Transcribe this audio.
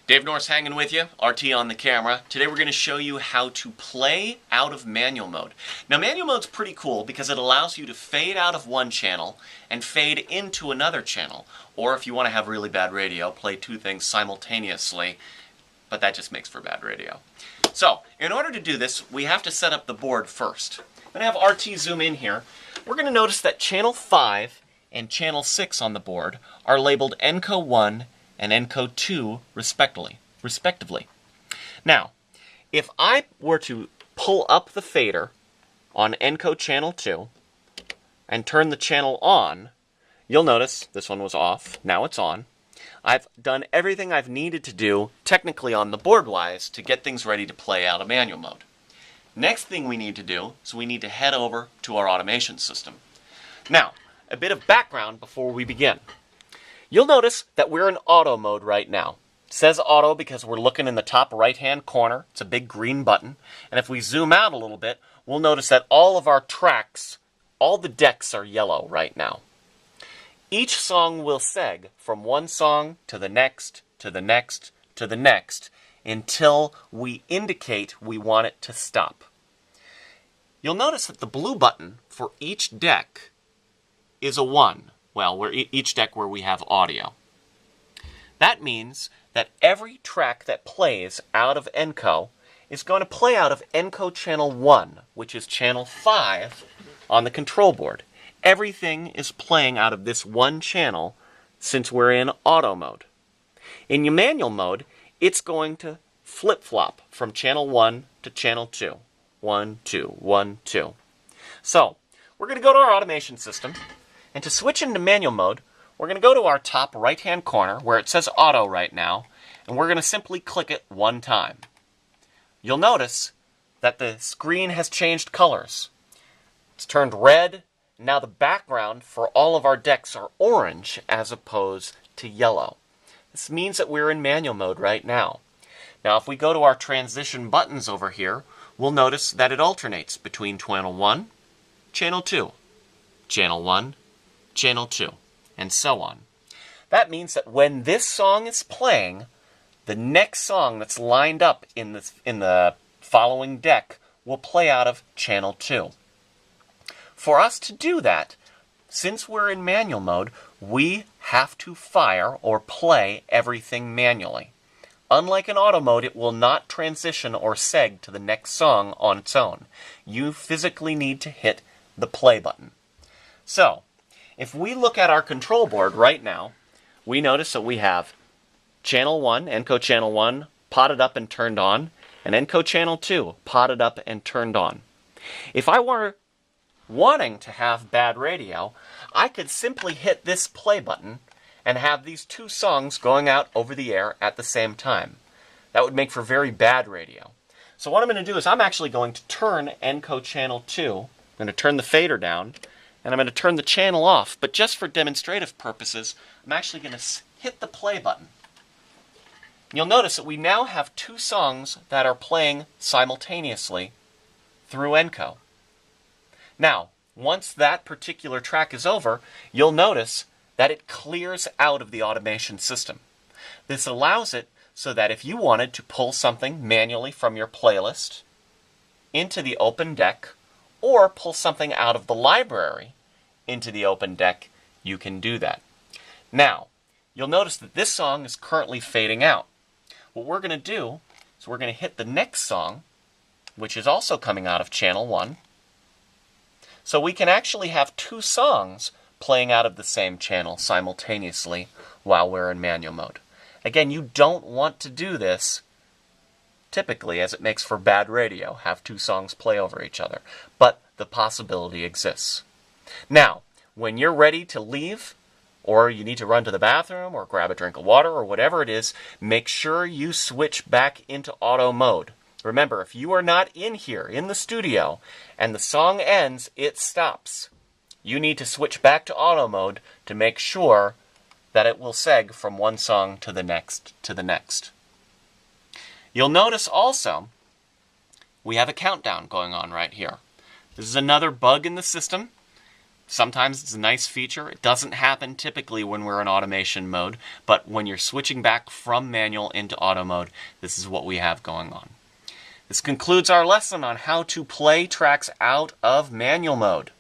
Dave Norris hanging with you, RT on the camera. Today we're going to show you how to play out of manual mode. Now manual mode's pretty cool because it allows you to fade out of one channel and fade into another channel. Or if you want to have really bad radio, play two things simultaneously, but that just makes for bad radio. So, in order to do this, we have to set up the board first. I'm going to have RT zoom in here. We're going to notice that channel 5 and channel 6 on the board are labeled ENCO 1 and ENCO 2 respectively. Now, if I were to pull up the fader on ENCO channel 2 and turn the channel on, you'll notice this one was off, now it's on. I've done everything I've needed to do, technically on the board-wise, to get things ready to play out of manual mode. Next thing we need to do is we need to head over to our automation system. Now, a bit of background before we begin. You'll notice that we're in auto mode right now. It says auto because we're looking in the top right-hand corner. It's a big green button. And if we zoom out a little bit, we'll notice that all of our tracks, all the decks are yellow right now. Each song will seg from one song to the next, to the next, to the next, until we indicate we want it to stop. You'll notice that the blue button for each deck is a 1. Well, each deck where we have audio. That means that every track that plays out of ENCO is going to play out of ENCO channel 1, which is channel 5 on the control board. Everything is playing out of this one channel since we're in auto mode. In your manual mode, it's going to flip-flop from channel 1 to channel 2. 1, 2, 1, 2. So, we're going to go to our automation system. And to switch into manual mode, we're going to go to our top right-hand corner where it says auto right now, and we're going to simply click it one time. You'll notice that the screen has changed colors. It's turned red. Now the background for all of our decks are orange as opposed to yellow. This means that we're in manual mode right now. Now if we go to our transition buttons over here, we'll notice that it alternates between channel 1, channel 2, channel 1, channel 2, and so on. That means that when this song is playing, the next song that's lined up in the following deck will play out of channel 2. For us to do that, since we're in manual mode, we have to fire or play everything manually. Unlike in auto mode, it will not transition or seg to the next song on its own. You physically need to hit the play button. So, if we look at our control board right now, we notice that we have channel 1, ENCO channel 1, potted up and turned on, and ENCO channel 2, potted up and turned on. If I were wanting to have bad radio, I could simply hit this play button and have these two songs going out over the air at the same time. That would make for very bad radio. So what I'm going to do is I'm actually going to turn ENCO channel 2, I'm going to turn the fader down, and I'm going to turn the channel off, but just for demonstrative purposes, I'm actually going to hit the play button. You'll notice that we now have two songs that are playing simultaneously through ENCO. Now, once that particular track is over, you'll notice that it clears out of the automation system. This allows it so that if you wanted to pull something manually from your playlist into the open deck, or pull something out of the library into the open deck, you can do that. Now, you'll notice that this song is currently fading out. What we're going to do is we're going to hit the next song, which is also coming out of channel 1. So we can actually have two songs playing out of the same channel simultaneously while we're in manual mode. Again, you don't want to do this typically, as it makes for bad radio, have two songs play over each other. But the possibility exists. Now, when you're ready to leave, or you need to run to the bathroom, or grab a drink of water, or whatever it is, make sure you switch back into auto mode. Remember, if you are not in here, in the studio, and the song ends, it stops. You need to switch back to auto mode to make sure that it will seg from one song to the next to the next. You'll notice also we have a countdown going on right here. This is another bug in the system. Sometimes it's a nice feature. It doesn't happen typically when we're in automation mode, but when you're switching back from manual into auto mode, this is what we have going on. This concludes our lesson on how to play tracks out of manual mode.